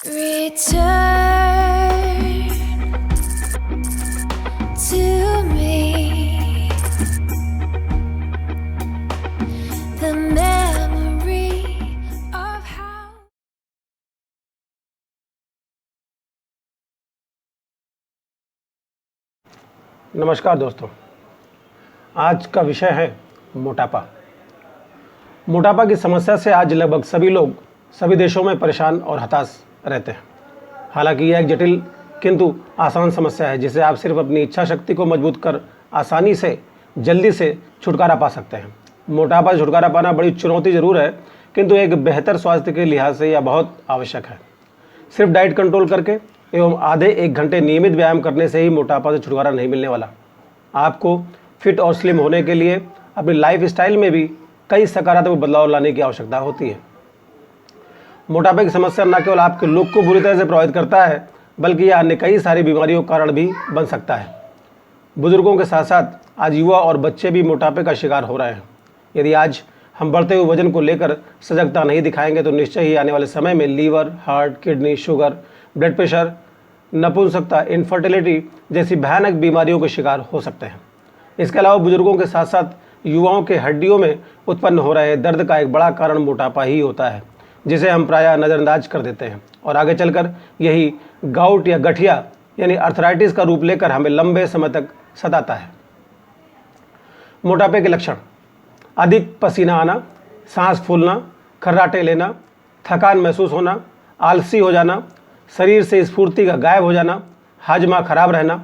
Return to me the memory of how. नमस्कार दोस्तों, आज का विषय है मोटापा। मोटापा की समस्या से आज लगभग सभी लोग सभी देशों में परेशान और हताश रहते हैं। हालांकि यह एक जटिल किंतु आसान समस्या है जिसे आप सिर्फ अपनी इच्छा शक्ति को मजबूत कर आसानी से जल्दी से छुटकारा पा सकते हैं। मोटापा से छुटकारा पाना बड़ी चुनौती जरूर है, किंतु एक बेहतर स्वास्थ्य के लिहाज से यह बहुत आवश्यक है। सिर्फ डाइट कंट्रोल करके एवं आधे 1 घंटे नियमित व्यायाम करने से ही मोटापा से छुटकारा नहीं मिलने वाला। आपको फिट और स्लिम होने के लिए अपनी लाइफ स्टाइल में भी कई सकारात्मक बदलाव लाने की आवश्यकता होती है। मोटापे की समस्या न केवल आपके लुक को बुरी तरह से प्रभावित करता है, बल्कि यह अन्य कई सारी बीमारियों का कारण भी बन सकता है। बुजुर्गों के साथ साथ आज युवा और बच्चे भी मोटापे का शिकार हो रहे हैं। यदि आज हम बढ़ते हुए वजन को लेकर सजगता नहीं दिखाएंगे तो निश्चय ही आने वाले समय में liver, heart, kidney, sugar, blood pressure, नपुंसकता, इनफर्टिलिटी जैसी भयानक बीमारियों के शिकार हो सकते हैं। इसके अलावा बुजुर्गों के साथ साथ युवाओं के हड्डियों में उत्पन्न हो रहे दर्द का एक बड़ा कारण मोटापा ही होता है, जिसे हम प्रायः नज़रअंदाज कर देते हैं और आगे चलकर यही गाउट या गठिया यानी अर्थराइटिस का रूप लेकर हमें लंबे समय तक सताता है। मोटापे के लक्षण: अधिक पसीना आना, सांस फूलना, खर्राटे लेना, थकान महसूस होना, आलसी हो जाना, शरीर से स्फूर्ति का गायब हो जाना, हाजमा खराब रहना,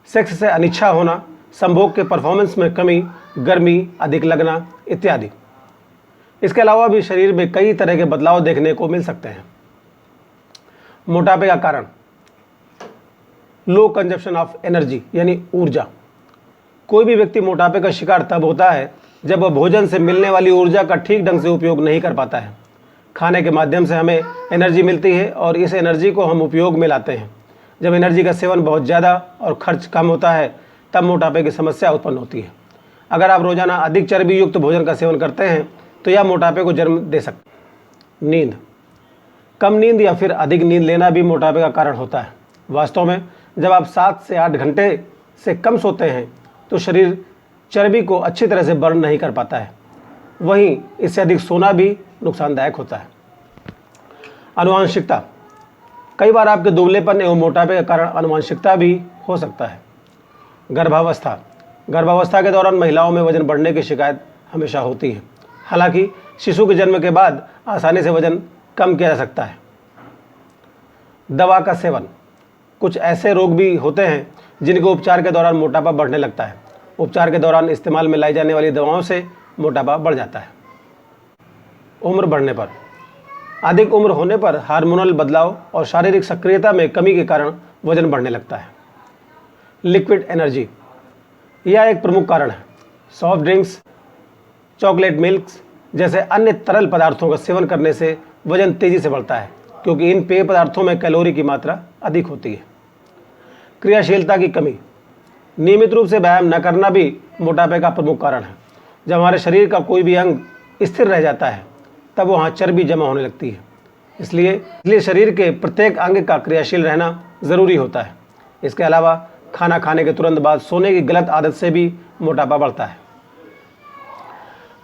सेक्स से अनिच्छा होना, संभोग के परफॉर्मेंस में कमी, गर्मी अधिक लगना इत्यादि। इसके अलावा भी शरीर में कई तरह के बदलाव देखने को मिल सकते हैं। मोटापे का कारण: लो कंजप्शन ऑफ एनर्जी यानी ऊर्जा। कोई भी व्यक्ति मोटापे का शिकार तब होता है जब वह भोजन से मिलने वाली ऊर्जा का ठीक ढंग से उपयोग नहीं कर पाता है। खाने के माध्यम से हमें एनर्जी मिलती है और इस एनर्जी को हम उपयोग में लाते हैं। जब एनर्जी का सेवन बहुत ज़्यादा और खर्च कम होता है तब मोटापे की समस्या उत्पन्न होती है। अगर आप रोजाना अधिक चर्बी युक्त भोजन का सेवन करते हैं तो यह मोटापे को जन्म दे सकता है। नींद: कम नींद या फिर अधिक नींद लेना भी मोटापे का कारण होता है। वास्तव में जब आप 7 से 8 घंटे से कम सोते हैं तो शरीर चर्बी को अच्छी तरह से बर्न नहीं कर पाता है। वहीं इससे अधिक सोना भी नुकसानदायक होता है। आनुवंशिकता: कई बार आपके दुबलेपन एवं मोटापे का कारण आनुवंशिकता भी हो सकता है। गर्भावस्था: गर्भावस्था के दौरान महिलाओं में वजन बढ़ने की शिकायत हमेशा होती है। हालांकि शिशु के जन्म के बाद आसानी से वजन कम किया जा सकता है। दवा का सेवन: कुछ ऐसे रोग भी होते हैं जिनके उपचार के दौरान मोटापा बढ़ने लगता है। उपचार के दौरान इस्तेमाल में लाई जाने वाली दवाओं से मोटापा बढ़ जाता है। उम्र बढ़ने पर: अधिक उम्र होने पर हार्मोनल बदलाव और शारीरिक सक्रियता में कमी के कारण वजन बढ़ने लगता है। लिक्विड एनर्जी: यह एक प्रमुख कारण है। सॉफ्ट ड्रिंक्स, चॉकलेट मिल्क्स जैसे अन्य तरल पदार्थों का सेवन करने से वजन तेजी से बढ़ता है, क्योंकि इन पेय पदार्थों में कैलोरी की मात्रा अधिक होती है। क्रियाशीलता की कमी: नियमित रूप से व्यायाम न करना भी मोटापे का प्रमुख कारण है। जब हमारे शरीर का कोई भी अंग स्थिर रह जाता है तब वहाँ चर्बी जमा होने लगती है। इसलिए शरीर के प्रत्येक अंग का क्रियाशील रहना ज़रूरी होता है। इसके अलावा खाना खाने के तुरंत बाद सोने की गलत आदत से भी मोटापा बढ़ता है।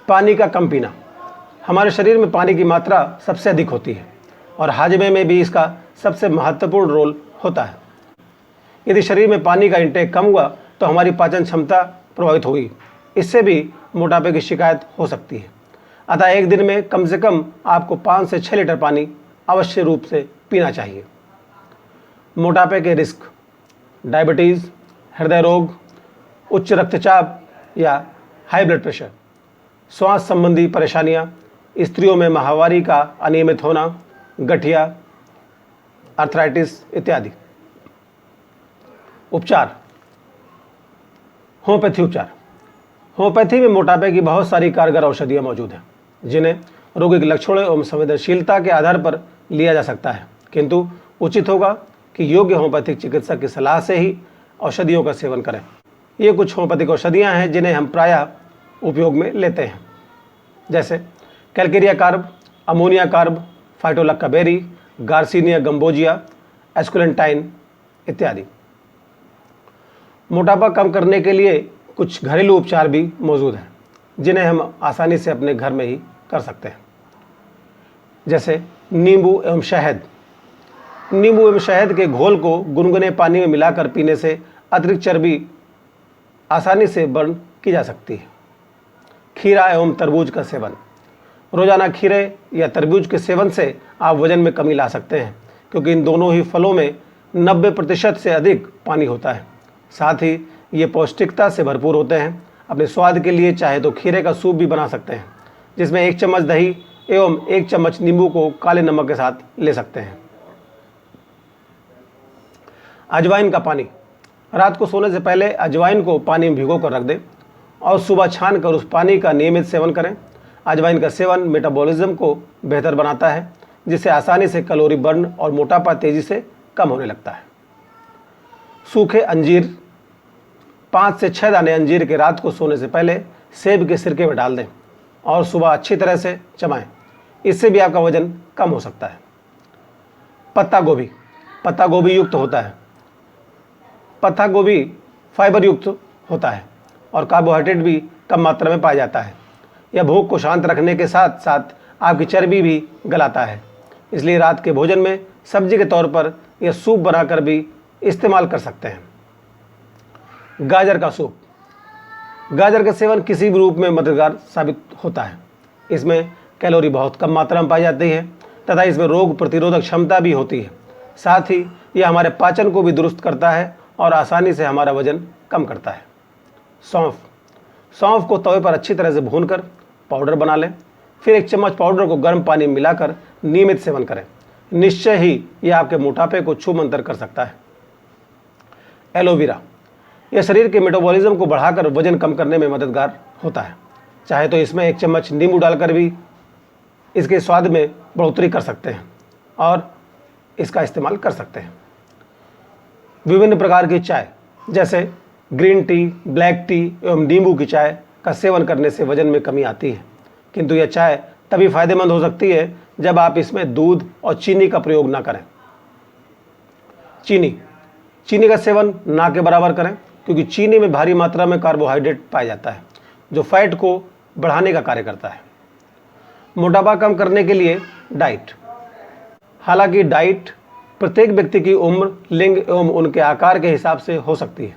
पानी का कम पीना: हमारे शरीर में पानी की मात्रा सबसे अधिक होती है और हाजमे में भी इसका सबसे महत्वपूर्ण रोल होता है। यदि शरीर में पानी का इंटेक कम हुआ तो हमारी पाचन क्षमता प्रभावित होगी। इससे भी मोटापे की शिकायत हो सकती है। अतः एक दिन में कम से कम आपको 5 से 6 लीटर पानी अवश्य रूप से पीना चाहिए। मोटापे के रिस्क: डायबिटीज़, हृदय रोग, उच्च रक्तचाप या हाई ब्लड प्रेशर, श्वास संबंधी परेशानियां, स्त्रियों में माहवारी का अनियमित होना, गठिया, अर्थराइटिस इत्यादि। उपचार: होम्योपैथी उपचार: होम्योपैथी में मोटापे की बहुत सारी कारगर औषधियाँ मौजूद हैं, जिन्हें रोगी के लक्षणों एवं संवेदनशीलता के आधार पर लिया जा सकता है, किंतु उचित होगा कि योग्य होम्योपैथिक चिकित्सक की सलाह से ही औषधियों का सेवन करें। ये कुछ होम्योपैथिक औषधियाँ हैं जिन्हें हम प्रायः उपयोग में लेते हैं, जैसे calcarea carb, ammonia carb, phytolacca berry, garcinia gambogia, एस्कुलेंटाइन इत्यादि। मोटापा कम करने के लिए कुछ घरेलू उपचार भी मौजूद हैं जिन्हें हम आसानी से अपने घर में ही कर सकते हैं, जैसे नींबू एवं शहद। नींबू एवं शहद के घोल को गुनगुने पानी में मिलाकर पीने से अतिरिक्त चर्बी आसानी से बर्न की जा सकती है। खीरा एवं तरबूज का सेवन। रोजाना खीरे या तरबूज के सेवन से आप वजन में कमी ला सकते हैं, क्योंकि इन दोनों ही फलों में 90% से अधिक पानी होता है। साथ ही ये पौष्टिकता से भरपूर होते हैं। अपने स्वाद के लिए चाहे तो खीरे का सूप भी बना सकते हैं, जिसमें 1 चम्मच दही एवं 1 चम्मच नींबू को काले नमक के साथ ले सकते हैं। अजवाइन का पानी। रात को सोने से पहले अजवाइन को पानी में भिगो कर रख दें और सुबह छान कर उस पानी का नियमित सेवन करें। अजवाइन का सेवन मेटाबॉलिज्म को बेहतर बनाता है, जिससे आसानी से कैलोरी बर्न और मोटापा तेजी से कम होने लगता है। सूखे अंजीर। 5 से 6 दाने अंजीर के रात को सोने से पहले सेब के सिरके में डाल दें और सुबह अच्छी तरह से चबाएं। इससे भी आपका वजन कम हो सकता है। पत्ता गोभी। पत्ता गोभी युक्त होता है। पत्ता गोभी फाइबर युक्त होता है और कार्बोहाइड्रेट भी कम मात्रा में पाया जाता है। यह भूख को शांत रखने के साथ साथ आपकी चर्बी भी गलाता है, इसलिए रात के भोजन में सब्जी के तौर पर यह सूप बनाकर भी इस्तेमाल कर सकते हैं। गाजर का सूप। गाजर का सेवन किसी भी रूप में मददगार साबित होता है। इसमें कैलोरी बहुत कम मात्रा में पाई जाती है तथा इसमें रोग प्रतिरोधक क्षमता भी होती है। साथ ही यह हमारे पाचन को भी दुरुस्त करता है और आसानी से हमारा वजन कम करता है। सौंफ। सौंफ को तवे पर अच्छी तरह से भूनकर पाउडर बना लें, फिर 1 चम्मच पाउडर को गर्म पानी में मिलाकर नियमित सेवन करें। निश्चय ही यह आपके मोटापे को छूमंतर कर सकता है। एलोवेरा। यह शरीर के मेटाबॉलिज्म को बढ़ाकर वजन कम करने में मददगार होता है। चाहे तो इसमें 1 चम्मच नींबू डालकर भी इसके स्वाद में बढ़ोतरी कर सकते हैं और इसका इस्तेमाल कर सकते हैं। विभिन्न प्रकार की चाय, जैसे ग्रीन टी, ब्लैक टी एवं नींबू की चाय का सेवन करने से वजन में कमी आती है, किंतु यह चाय तभी फायदेमंद हो सकती है जब आप इसमें दूध और चीनी का प्रयोग ना करें। चीनी का सेवन ना के बराबर करें, क्योंकि चीनी में भारी मात्रा में कार्बोहाइड्रेट पाया जाता है जो फैट को बढ़ाने का कार्य करता है। मोटापा कम करने के लिए डाइट। हालांकि डाइट प्रत्येक व्यक्ति की उम्र, लिंग एवं उनके आकार के हिसाब से हो सकती है,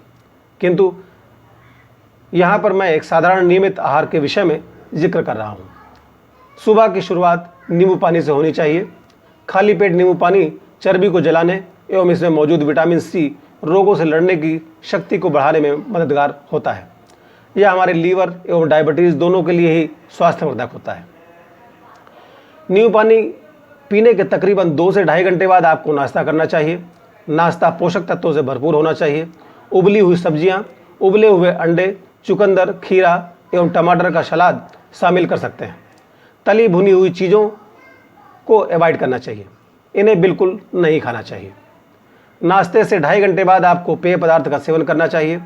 किंतु यहाँ पर मैं एक साधारण नियमित आहार के विषय में जिक्र कर रहा हूँ। सुबह की शुरुआत नींबू पानी से होनी चाहिए। खाली पेट नींबू पानी चर्बी को जलाने एवं इसमें मौजूद विटामिन सी रोगों से लड़ने की शक्ति को बढ़ाने में मददगार होता है। यह हमारे लीवर एवं डायबिटीज़ दोनों के लिए ही स्वास्थ्यवर्धक होता है। नींबू पानी पीने के तकरीबन 2 से ढाई घंटे बाद आपको नाश्ता करना चाहिए। नाश्ता पोषक तत्वों से भरपूर होना चाहिए। उबली हुई सब्जियां, उबले हुए अंडे, चुकंदर, खीरा एवं टमाटर का सलाद शामिल कर सकते हैं। तली भुनी हुई चीज़ों को अवॉइड करना चाहिए, इन्हें बिल्कुल नहीं खाना चाहिए। नाश्ते से ढाई घंटे बाद आपको पेय पदार्थ का सेवन करना चाहिए।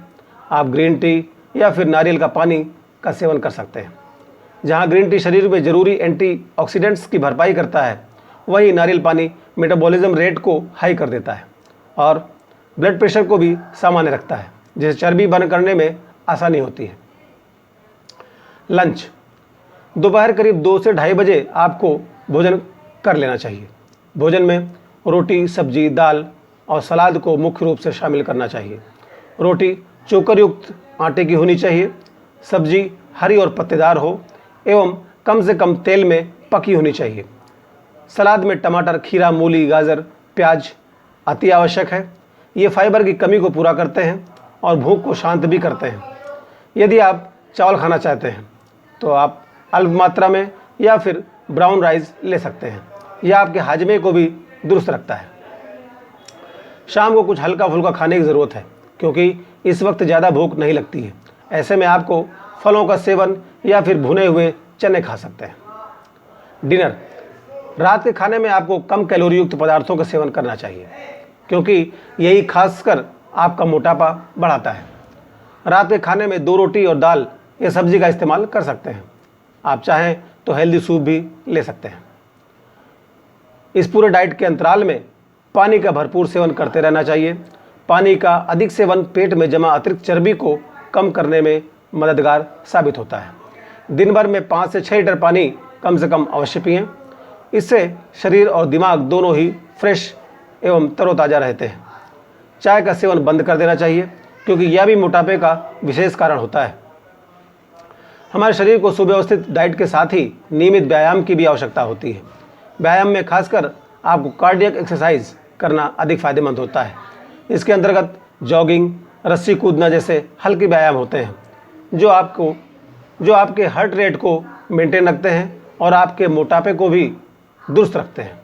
आप ग्रीन टी या फिर नारियल का पानी का सेवन कर सकते हैं। जहाँ ग्रीन टी शरीर में जरूरी एंटीऑक्सीडेंट्स की भरपाई करता है, वहीं नारियल पानी मेटाबॉलिज्म रेट को हाई कर देता है और ब्लड प्रेशर को भी सामान्य रखता है, जिससे चर्बी बर्न करने में आसानी होती है। लंच। दोपहर करीब 2 से ढाई बजे आपको भोजन कर लेना चाहिए। भोजन में रोटी, सब्जी, दाल और सलाद को मुख्य रूप से शामिल करना चाहिए। रोटी चोकर युक्त आटे की होनी चाहिए। सब्जी हरी और पत्तेदार हो एवं कम से कम तेल में पकी होनी चाहिए। सलाद में टमाटर, खीरा, मूली, गाजर, प्याज अति आवश्यक है। ये फाइबर की कमी को पूरा करते हैं और भूख को शांत भी करते हैं। यदि आप चावल खाना चाहते हैं तो आप अल्प मात्रा में या फिर ब्राउन राइस ले सकते हैं। यह आपके हाजमे को भी दुरुस्त रखता है। शाम को कुछ हल्का फुल्का खाने की ज़रूरत है, क्योंकि इस वक्त ज़्यादा भूख नहीं लगती है। ऐसे में आपको फलों का सेवन या फिर भुने हुए चने खा सकते हैं। डिनर। रात के खाने में आपको कम कैलोरी युक्त पदार्थों का सेवन करना चाहिए, क्योंकि यही खासकर आपका मोटापा बढ़ाता है। रात के खाने में 2 रोटी और दाल या सब्जी का इस्तेमाल कर सकते हैं। आप चाहें तो हेल्दी सूप भी ले सकते हैं। इस पूरे डाइट के अंतराल में पानी का भरपूर सेवन करते रहना चाहिए। पानी का अधिक सेवन पेट में जमा अतिरिक्त चर्बी को कम करने में मददगार साबित होता है। दिन भर में 5 से 6 लीटर पानी कम से कम अवश्य पिएं। इससे शरीर और दिमाग दोनों ही फ्रेश एवं तरोताज़ा रहते हैं। चाय का सेवन बंद कर देना चाहिए क्योंकि यह भी मोटापे का विशेष कारण होता है। हमारे शरीर को सुव्यवस्थित डाइट के साथ ही नियमित व्यायाम की भी आवश्यकता होती है। व्यायाम में खासकर आपको कार्डियक एक्सरसाइज करना अधिक फायदेमंद होता है। इसके अंतर्गत जॉगिंग, रस्सी कूदना जैसे हल्के व्यायाम होते हैं जो आपके हार्ट रेट को मेंटेन रखते हैं और आपके मोटापे को भी दुरुस्त रखते हैं।